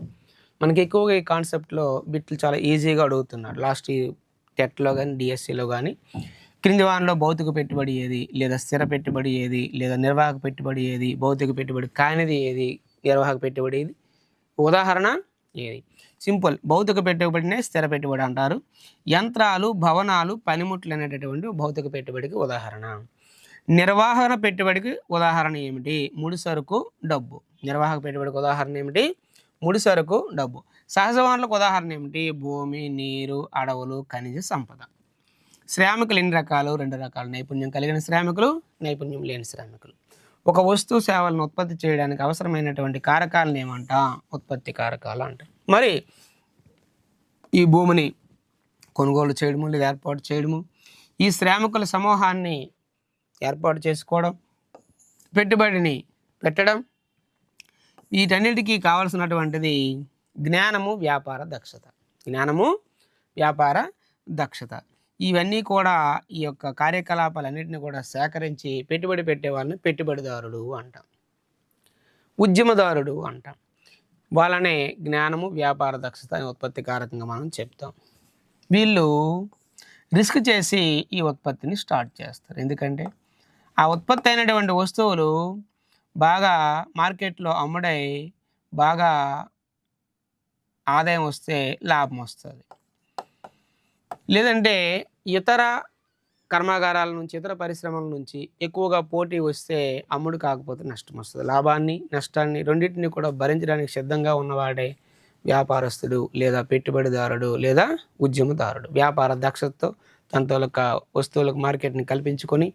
మనకి ఎక్కువగా ఈ కాన్సెప్ట్లో బిట్లు చాలా ఈజీగా అడుగుతున్నాడు. లాస్ట్ టెట్లో కానీ డిఎస్సిలో కానీ క్రింది వానిలో భౌతిక పెట్టుబడి ఏది, లేదా స్థిర పెట్టుబడి ఏది, లేదా నిర్వాహక పెట్టుబడి ఏది, భౌతిక పెట్టుబడి కానిది ఏది, నిర్వాహక పెట్టుబడి ఏది, ఉదాహరణ ఏది? సింపుల్. భౌతిక పెట్టుబడినే స్థిర పెట్టుబడి అంటారు. యంత్రాలు, భవనాలు, పనిముట్లు అనేటటువంటి భౌతిక పెట్టుబడికి ఉదాహరణ. నిర్వహణ పెట్టుబడికి ఉదాహరణ ఏమిటి? ముడిసరుకు, డబ్బు. నిర్వాహక పెట్టుబడికి ఉదాహరణ ఏమిటి? ముడిసరుకు, డబ్బు. సహజ వనరులకు ఉదాహరణ ఏమిటి? భూమి, నీరు, అడవులు, ఖనిజ సంపద. శ్రామికులు ఎన్ని రకాలు? 2 రకాలు. నైపుణ్యం కలిగిన శ్రామికులు, నైపుణ్యం లేని శ్రామికులు. ఒక వస్తువు సేవలను ఉత్పత్తి చేయడానికి అవసరమైనటువంటి కారకాలను ఏమంటాం? ఉత్పత్తి కారకాలు అంటాం. మరి ఈ భూమిని కొనుగోలు చేయడము లేదా ఏర్పాటు చేయడము, ఈ శ్రామికుల సమూహాన్ని ఏర్పాటు చేసుకోవడం, పెట్టుబడిని పెట్టడం, వీటన్నిటికీ కావలసినటువంటిది జ్ఞానము, వ్యాపార దక్షత. జ్ఞానము, వ్యాపార దక్షత. ఇవన్నీ కూడా ఈ యొక్క కార్యకలాపాలన్నింటినీ కూడా సేకరించి పెట్టుబడి పెట్టే వాళ్ళని పెట్టుబడిదారుడు అంటాం, ఉద్యమదారుడు అంటాం. వాళ్ళనే జ్ఞానము, వ్యాపార దక్షత అనే ఉత్పత్తి కారకంగా మనం చెప్తాం. వీళ్ళు రిస్క్ చేసి ఈ ఉత్పత్తిని స్టార్ట్ చేస్తారు. ఎందుకంటే ఆ ఉత్పత్తి అయినటువంటి వస్తువులు బాగా మార్కెట్లో అమ్ముడై బాగా ఆదాయం వస్తే లాభం వస్తుంది. లేదంటే ఇతర కర్మాగారాల నుంచి, ఇతర పరిశ్రమల నుంచి ఎక్కువగా పోటీ వస్తే అమ్ముడు కాకపోతే నష్టం వస్తుంది. లాభాన్ని, నష్టాన్ని రెండింటిని కూడా భరించడానికి సిద్ధంగా ఉన్నవాడే వ్యాపారస్తుడు లేదా పెట్టుబడిదారుడు లేదా ఉద్యమదారుడు. వ్యాపార దక్షతతో తన తాలూకా వస్తువులకు మార్కెట్ని కల్పించుకొని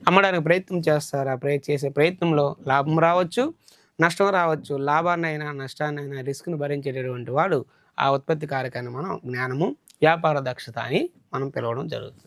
అమ్మడానికి ప్రయత్నం చేస్తారు. ఆ చేసే ప్రయత్నంలో లాభం రావచ్చు, నష్టం రావచ్చు. లాభాన్నైనా నష్టాన్నైనా రిస్క్ను భరించేటటువంటి వాడు ఆ ఉత్పత్తి కారకాన్ని మనం జ్ఞానము, వ్యాపార దక్షత అని మనం పిలవడం జరుగుతుంది.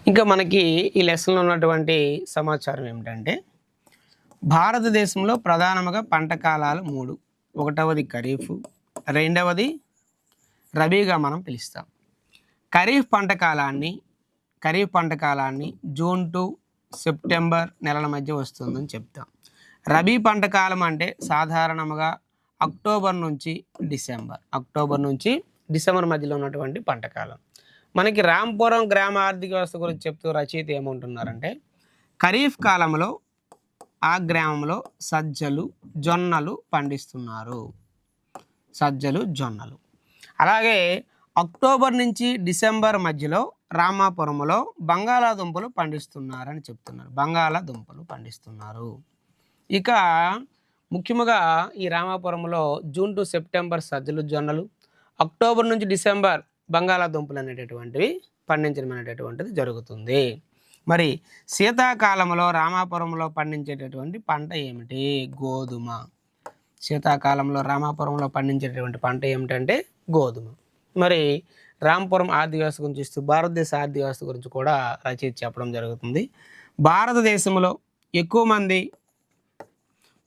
ఇంకా మనకి ఈ లెసన్లో ఉన్నటువంటి సమాచారం ఏమిటంటే, భారతదేశంలో ప్రధానంగా పంట కాలాలు 3. ఒకటవది ఖరీఫ్, రెండవది రబీగా మనం పిలుస్తాం. ఖరీఫ్ పంట కాలాన్ని జూన్ టు సెప్టెంబర్ నెలల మధ్య వస్తుందని చెప్తాం. రబీ పంట కాలం అంటే సాధారణంగా అక్టోబర్ నుంచి డిసెంబర్ మధ్యలో ఉన్నటువంటి పంట కాలం. మనకి రాంపురం గ్రామ ఆర్థిక వ్యవస్థ గురించి చెప్తూ రచయిత ఏమంటున్నారంటే, ఖరీఫ్ కాలంలో ఆ గ్రామంలో సజ్జలు, జొన్నలు పండిస్తున్నారు. అలాగే అక్టోబర్ నుంచి డిసెంబర్ మధ్యలో రామాపురంలో బంగాళాదుంపలు పండిస్తున్నారని చెప్తున్నారు. ఇక ముఖ్యంగా ఈ రామాపురంలో జూన్ టు సెప్టెంబర్ సజ్జలు, జొన్నలు, అక్టోబర్ నుంచి డిసెంబర్ బంగాళాదుంపలు అనేటటువంటివి పండించడం అనేటటువంటిది జరుగుతుంది. మరి శీతాకాలంలో రామాపురంలో పండించేటటువంటి పంట ఏమిటి? గోధుమ. శీతాకాలంలో రామాపురంలో పండించేటటువంటి పంట ఏమిటంటే గోధుమ. మరి రాంపురం ఆర్థిక వ్యవస్థ గురించి ఇస్తూ భారతదేశ ఆర్థిక వ్యవస్థ గురించి కూడా రచయిత చెప్పడం జరుగుతుంది. భారతదేశంలో ఎక్కువ మంది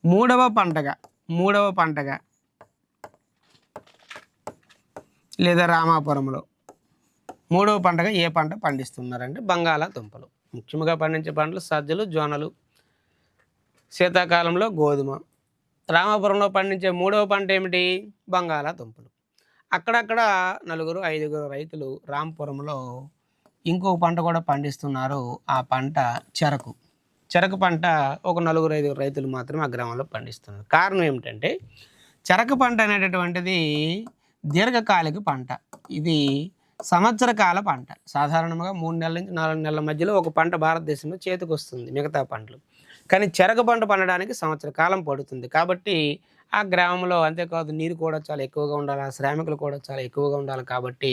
మూడవ పంటగా లేదా రామాపురంలో మూడవ పంటగా ఏ పంట పండిస్తున్నారంటే బంగాళాదుంపలు. ముఖ్యంగా పండించే పంటలు సజ్జలు, జొన్నలు. శీతాకాలంలో గోధుమ. రామాపురంలో పండించే మూడవ పంట ఏమిటి? బంగాళాదుంపలు. అక్కడక్కడ 4-5 రైతులు రాంపురంలో ఇంకొక పంట కూడా పండిస్తున్నారు. ఆ పంట చెరకు పంట ఒక 4-5 రైతులు మాత్రమే ఆ గ్రామంలో పండిస్తున్నారు. కారణం ఏమిటంటే, చెరకు పంట అనేటటువంటిది దీర్ఘకాలిక పంట. ఇది సంవత్సర కాల పంట. సాధారణంగా 3 నెలల నుంచి 4 నెలల మధ్యలో ఒక పంట భారతదేశంలో చేతికి వస్తుంది, మిగతా పంటలు. కానీ చెరకు పంట పండడానికి సంవత్సర కాలం పడుతుంది. కాబట్టి ఆ గ్రామంలో అంతేకాదు నీరు కూడా చాలా ఎక్కువగా ఉండాలి, శ్రామికులు కూడా చాలా ఎక్కువగా ఉండాలి. కాబట్టి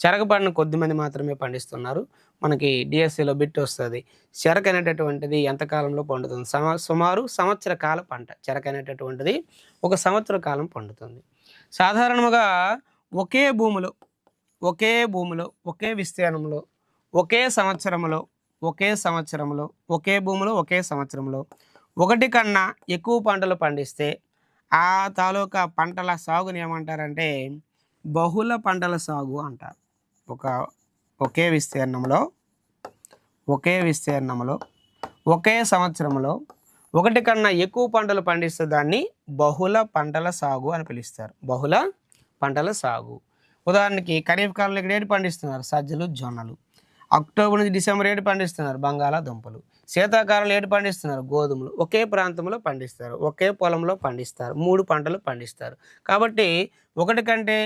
చెరకు పంటను కొద్దిమంది మాత్రమే పండిస్తున్నారు. మనకి డిఎస్సిలో బిట్ వస్తుంది. చెరకు అనేటటువంటిది ఎంతకాలంలో పండుతుంది? సుమారు సంవత్సర కాల పంట. చెరకు అనేటటువంటిది ఒక సంవత్సర కాలం పండుతుంది. సాధారణంగా ఒకే భూమిలో ఒకే విస్తీర్ణంలో ఒకే సంవత్సరంలో ఒకటి కన్నా ఎక్కువ పంటలు పండిస్తే ఆ తాలూకా పంటల సాగుని ఏమంటారంటే బహుళ పంటల సాగు అంటారు. ఒకే విస్తీర్ణంలో ఒకే సంవత్సరంలో ఒకటి కన్నా ఎక్కువ పంటలు పండిస్తే దాన్ని బహుళ పంటల సాగు అని పిలుస్తారు. బహుళ పంటల సాగు. ఉదాహరణకి ఖరీఫ్ కాలంలో ఇక్కడ ఏడు పండిస్తున్నారు? సజ్జలు, జొన్నలు. అక్టోబర్ నుంచి డిసెంబర్ ఏడు పండిస్తున్నారు? బంగాళాదుంపలు. శీతాకాలంలో ఏడు పండిస్తున్నారు? గోధుమలు. ఒకే ప్రాంతంలో పండిస్తారు, ఒకే పొలంలో పండిస్తారు, 3 పంటలు పండిస్తారు. కాబట్టి ఒకటి కంటే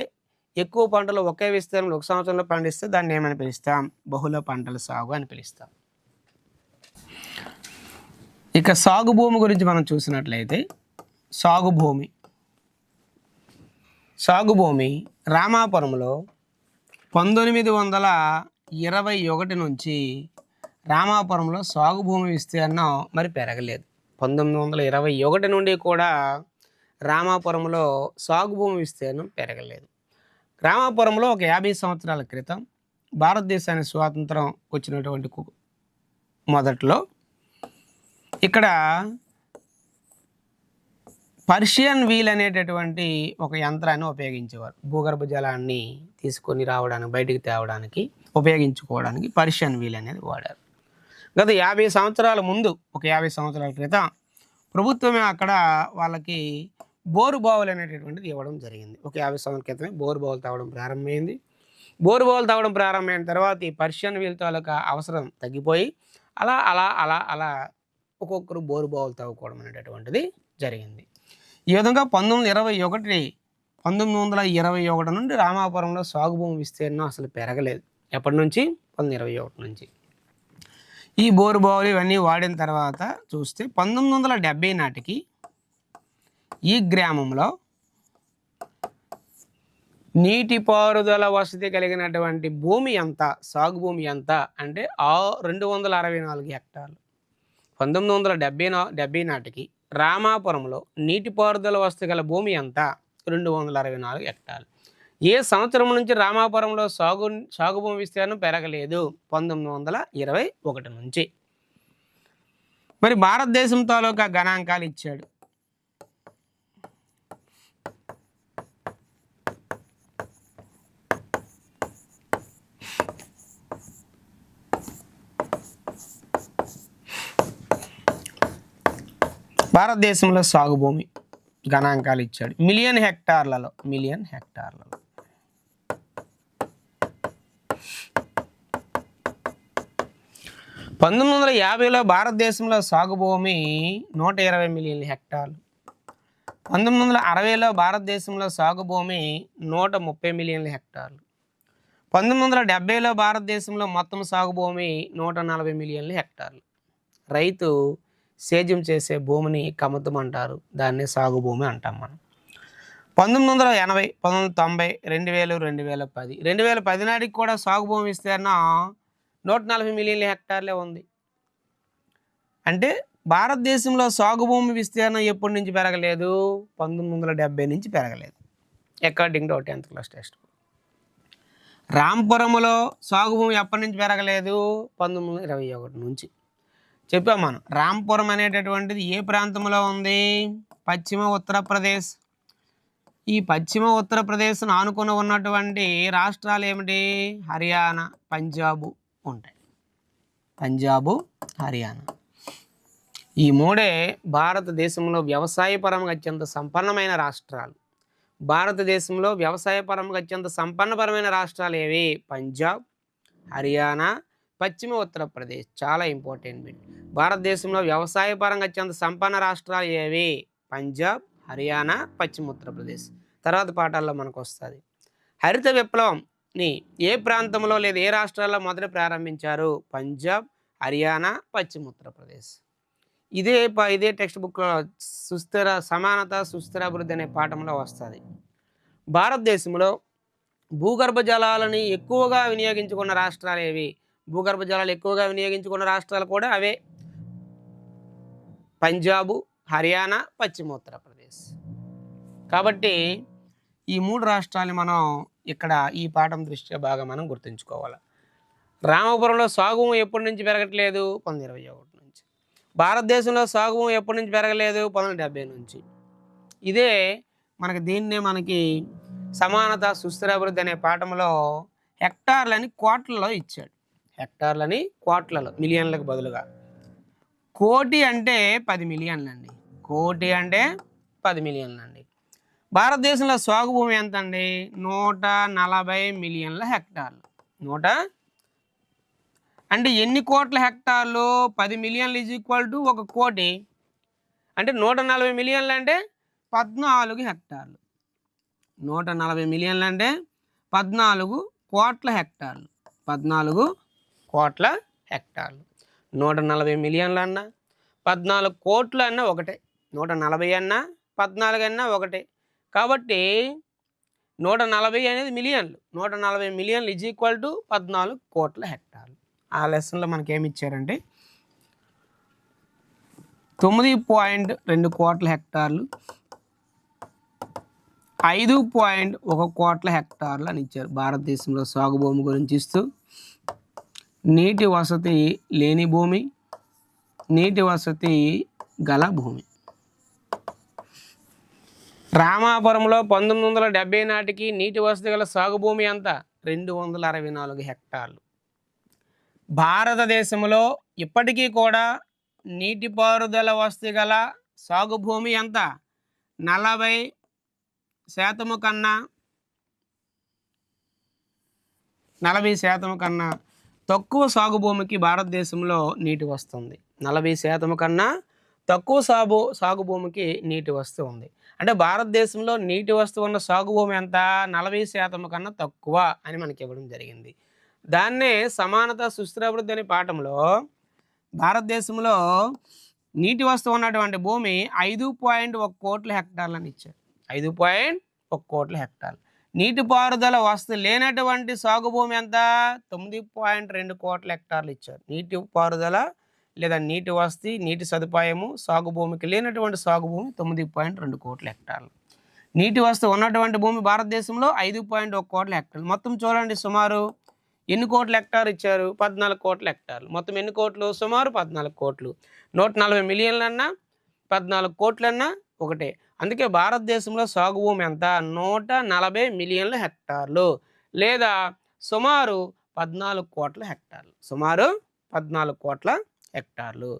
ఎక్కువ పంటలు ఒకే విస్తీర్ణంలో ఒక సంవత్సరంలో పండిస్తే దాన్ని ఏమని పిలుస్తాం? బహుళ పంటల సాగు అని పిలుస్తాం. ఇక సాగు భూమి గురించి మనం చూసినట్లయితే సాగు భూమి రామాపురంలో 1921 నుంచి రామాపురంలో సాగు భూమి విస్తీర్ణం మరి పెరగలేదు. 1921 నుండి కూడా రామాపురంలో సాగు భూమి విస్తీర్ణం పెరగలేదు. రామాపురంలో ఒక 50 సంవత్సరాల క్రితం భారతదేశానికి స్వాతంత్రం వచ్చినటువంటి మొదట్లో ఇక్కడ పర్షియన్ వీల్ అనేటటువంటి ఒక యంత్రాన్ని ఉపయోగించేవారు. భూగర్భ జలాన్ని తీసుకొని రావడానికి, బయటికి తేవడానికి ఉపయోగించుకోవడానికి పర్షియన్ వీల్ అనేది వాడారు. గత 50 సంవత్సరాల ముందు, ఒక 50 సంవత్సరాల క్రితం ప్రభుత్వమే అక్కడ వాళ్ళకి బోరు బావులు అనేటటువంటిది ఇవ్వడం జరిగింది. ఒక 50 సంవత్సరాల క్రితమే బోరు బావులు తవ్వడం ప్రారంభమైంది. బోరు బావులు తవ్వడం ప్రారంభమైన తర్వాత ఈ పర్షియన్ వీల్ తాలూకా అవసరం తగ్గిపోయి అలా అలా అలా అలా ఒక్కొక్కరు బోరు బావులు తవ్వుకోవడం అనేటటువంటిది జరిగింది. ఈ విధంగా 1921 నుండి రామాపురంలో సాగు భూమి విస్తీర్ణం అసలు పెరగలేదు. ఎప్పటి నుంచి? 1921 నుంచి. ఈ బోరు బావులు ఇవన్నీ వాడిన తర్వాత చూస్తే 1970 నాటికి ఈ గ్రామంలో నీటిపారుదల వసతి కలిగినటువంటి భూమి ఎంత, సాగు భూమి ఎంత అంటే 264 హెక్టార్లు. 1970 నాటికి రామాపురంలో నీటిపారుదల వసతి గల భూమి ఎంత? 264 హెక్టార్లు. ఏ సంవత్సరం నుంచి రామాపురంలో సాగు భూమి విస్తీర్ణం పెరగలేదు? 1921 నుంచి. మరి భారతదేశం తాలూకా గణాంకాలు ఇచ్చాడు. భారతదేశంలో సాగు భూమి గణాంకాలు ఇచ్చాడు మిలియన్ హెక్టార్లలో. 1950లో భారతదేశంలో సాగు భూమి 120 మిలియన్ల హెక్టార్లు. 1960లో భారతదేశంలో సాగు భూమి 130 మిలియన్ల హెక్టార్లు. 1970లో భారతదేశంలో మొత్తం సాగు భూమి 140 మిలియన్ల హెక్టార్లు. రైతు సేద్యం చేసే భూమిని కమతం అంటారు, దాన్ని సాగు భూమి అంటాం మనం. 1980, 1990, 2000, 2010, 2010 నాటికి కూడా సాగు భూమి విస్తీర్ణం 140 మిలియన్ల హెక్టార్లే ఉంది. అంటే భారతదేశంలో సాగు భూమి విస్తీర్ణం ఎప్పటి నుంచి పెరగలేదు? 1970 నుంచి పెరగలేదు, according to 10th class textbook. రాంపురంలో సాగు భూమి ఎప్పటి నుంచి పెరగలేదు? 1921 నుంచి. చెప్పాం మనం. రాంపురం అనేటటువంటిది ఏ ప్రాంతంలో ఉంది? పశ్చిమ ఉత్తరప్రదేశ్. ఈ పశ్చిమ ఉత్తరప్రదేశ్ను ఆనుకుని ఉన్నటువంటి రాష్ట్రాలు ఏమిటి? హర్యానా, పంజాబు ఉంటాయి. పంజాబు, హర్యానా ఈ మూడే భారతదేశంలో వ్యవసాయపరంగా అత్యంత సంపన్నమైన రాష్ట్రాలు. భారతదేశంలో వ్యవసాయపరంగా అత్యంత సంపన్నపరమైన రాష్ట్రాలు ఏవి? పంజాబ్, హర్యానా, పశ్చిమ ఉత్తరప్రదేశ్. చాలా ఇంపార్టెంట్ బిట్. భారతదేశంలో వ్యవసాయపరంగా అత్యంత సంపన్న రాష్ట్రాలు ఏవి? పంజాబ్, హర్యానా, పశ్చిమ ఉత్తరప్రదేశ్. తర్వాత పాఠాల్లో మనకు వస్తుంది. హరిత విప్లవంని ఏ ప్రాంతంలో లేదా ఏ రాష్ట్రాల్లో మొదట ప్రారంభించారు? పంజాబ్, హర్యానా, పశ్చిమ ఉత్తరప్రదేశ్. ఇదే టెక్స్ట్ బుక్లో సమానత సుస్థిర అభివృద్ధి అనే పాఠంలో వస్తుంది. భారతదేశంలో భూగర్భ జలాలని ఎక్కువగా వినియోగించుకున్న రాష్ట్రాలు ఏవి? భూగర్భ జలాలు ఎక్కువగా వినియోగించుకున్న రాష్ట్రాలు కూడా అవే పంజాబు, హర్యానా, పశ్చిమ ఉత్తరప్రదేశ్. కాబట్టి ఈ 3 రాష్ట్రాలని మనం ఇక్కడ ఈ పాఠం దృష్ట్యా బాగా మనం గుర్తుంచుకోవాలి. రామాపురంలో సాగు భూమి ఎప్పటి నుంచి పెరగట్లేదు? 1921 నుంచి. భారతదేశంలో సాగు భూమి ఎప్పటి నుంచి పెరగలేదు? 1970 నుంచి. ఇదే మనకి సమానత సుస్థిర అభివృద్ధి అనే పాఠంలో హెక్టార్లని కోట్లలో ఇచ్చాడు. హెక్టార్లని కోట్లలో, మిలియన్లకు బదులుగా. కోటి అంటే 10 మిలియన్లు అండి. కోటి అంటే 10 మిలియన్లు అండి. భారతదేశంలో సాగు భూమి ఎంత అండి? 140 మిలియన్ల హెక్టార్లు. అంటే ఎన్ని కోట్ల హెక్టార్లు? 10 మిలియన్లు ఈజ్ ఈక్వల్ టు 1 కోటి. అంటే 140 మిలియన్లు అంటే 14 హెక్టార్లు. 140 మిలియన్లు అంటే 14 కోట్ల హెక్టార్లు. 14 కోట్ల హెక్టార్లు. 140 మిలియన్లు అన్నా 14 కోట్లు అన్నా ఒకటే, 140 అన్నా 14 అన్నా ఒకటే. కాబట్టి 140 అనేది మిలియన్లు, 140 మిలియన్లు ఈజ్ ఈక్వల్ టు 14 కోట్ల హెక్టార్లు. ఆ లెసన్లో మనకి ఏమి ఇచ్చారంటే 9.2 కోట్ల హెక్టార్లు, 5.1 కోట్ల హెక్టార్లు అని ఇచ్చారు. భారతదేశంలో సాగు భూమి గురించి ఇస్తూ నీటి వసతి లేని భూమి, నీటి వసతి గల భూమి. రామాపురంలో 1970 నాటికి నీటి వసతి గల సాగు భూమి ఎంత? 264 హెక్టార్లు. భారతదేశంలో ఇప్పటికీ కూడా నీటిపారుదల వసతి గల సాగు భూమి ఎంత? 40% కన్నా తక్కువ సాగు భూమికి భారతదేశంలో నీటి వస్తుంది. 40% కన్నా తక్కువ సాగు భూమికి నీటి వస్తు ఉంది. అంటే భారతదేశంలో నీటి వస్తువు ఉన్న సాగు భూమి ఎంత? 40% కన్నా తక్కువ అని మనకి ఇవ్వడం జరిగింది. దాన్నే సమానత సుస్థిరాభివృద్ధి అనే పాఠంలో భారతదేశంలో నీటి వస్తువు ఉన్నటువంటి భూమి 5.1 కోట్ల హెక్టార్లు అని ఇచ్చారు. 5.1 కోట్ల హెక్టార్లు. నీటిపారుదల వసతి లేనటువంటి సాగు భూమి ఎంత? 9.2 కోట్ల హెక్టార్లు ఇచ్చారు. నీటిపారుదల లేదా నీటి వసతి, నీటి సదుపాయము సాగు భూమికి లేనటువంటి సాగు భూమి 9.2 కోట్ల హెక్టార్లు. నీటి వసతి ఉన్నటువంటి భూమి భారతదేశంలో 5.1 కోట్ల హెక్టార్లు. మొత్తం చూడండి, సుమారు ఎన్ని కోట్ల హెక్టార్ ఇచ్చారు? 14 కోట్ల హెక్టార్లు. మొత్తం ఎన్ని కోట్లు? సుమారు 14 కోట్లు. 140 మిలియన్లు అన్నా 14 కోట్లన్నా ఒకటే. అందుకే భారతదేశంలో సాగు భూమి ఎంత? 140 మిలియన్ల హెక్టార్లు లేదా సుమారు 14 కోట్ల హెక్టార్లు. సుమారు 14 కోట్ల హెక్టార్లు.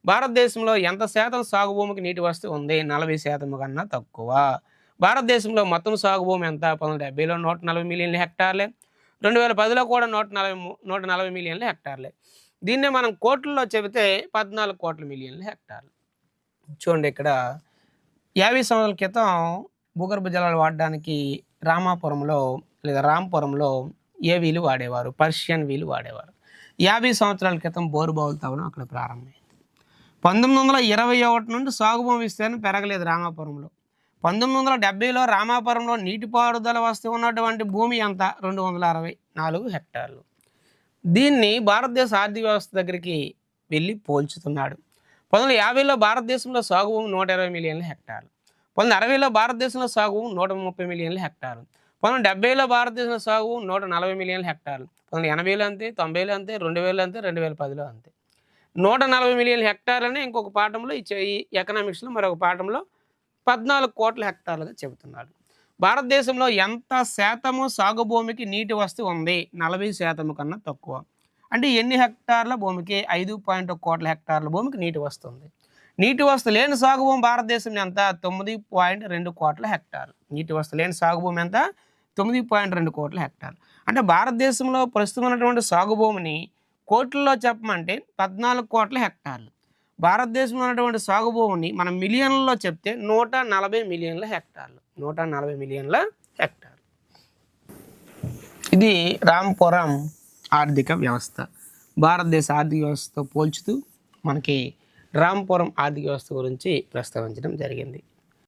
భారతదేశంలో ఎంత శాతం సాగు భూమికి నీటి వసతి ఉంది? 40% కన్నా తక్కువ. భారతదేశంలో మొత్తం సాగు భూమి ఎంత? 1970లో 140 మిలియన్ల హెక్టార్లే, 2010లో కూడా 140 మిలియన్ల హెక్టార్లే. దీన్నే మనం కోట్లలో చెబితే 14 కోట్ల మిలియన్ల హెక్టార్లు. చూడండి, ఇక్కడ 50 సంవత్సరాల క్రితం భూగర్భ జలాలు వాడడానికి రామాపురంలో లేదా రాంపురంలో ఏ వీలు వాడేవారు? పర్షియన్ వీలు వాడేవారు. 50 సంవత్సరాల క్రితం బోరుబావులు తవ్వడం అక్కడ ప్రారంభమైంది. 1921 నుండి సాగుభూమి విస్తీర్ణం పెరగలేదు రామాపురంలో. 1970లో రామాపురంలో నీటిపారుదల వసతి ఉన్నటువంటి భూమి ఎంత? 264 హెక్టార్లు. దీన్ని భారతదేశ ఆర్థిక వ్యవస్థ దగ్గరికి వెళ్ళి పోల్చుతున్నాడు. 1950లో భారతదేశంలో సాగు భూమి 120 మిలియన్ల హెక్టార్లు. 1960లో భారతదేశంలో సాగు భూమి 130 మిలియన్ల హెక్టార్లు. 1970లో భారతదేశంలో సాగు భూమి 140 మిలియన్ల హెక్టార్లు. 1980లో అంతే, 90లో అంతే, 2000లో అంతే, 2010లో అంతే. 140 మిలియన్ల హెక్టార్లని ఇంకొక పాఠంలో ఈ ఎకనామిక్స్లో మరొక పాఠంలో 14 కోట్ల హెక్టార్లుగా చెబుతున్నాడు. భారతదేశంలో ఎంత శాతము సాగు భూమికి నీటి వసతి ఉంది? 40% కన్నా తక్కువ. అంటే ఎన్ని హెక్టార్ల భూమికి? 5.1 కోట్ల హెక్టార్ల భూమికి నీటి వస్తుంది. నీటి వసతి లేని సాగు భూమి భారతదేశం ఎంత? 9.2 కోట్ల హెక్టార్లు. నీటి వసతి లేని సాగు భూమి ఎంత? 9.2 కోట్ల హెక్టార్లు. అంటే భారతదేశంలో ప్రస్తుతం ఉన్నటువంటి సాగు భూమిని కోట్లలో చెప్పమంటే 14 కోట్ల హెక్టార్లు. భారతదేశంలో ఉన్నటువంటి సాగు భూమిని మనం మిలియన్లలో చెప్తే 140 మిలియన్ల హెక్టార్లు. 140 మిలియన్ల హెక్టార్లు. ఇది రాంపురం ఆర్థిక వ్యవస్థ. భారతదేశ ఆర్థిక వ్యవస్థతో పోల్చుతూ మనకి రాంపురం ఆర్థిక వ్యవస్థ గురించి ప్రస్తావించడం జరిగింది.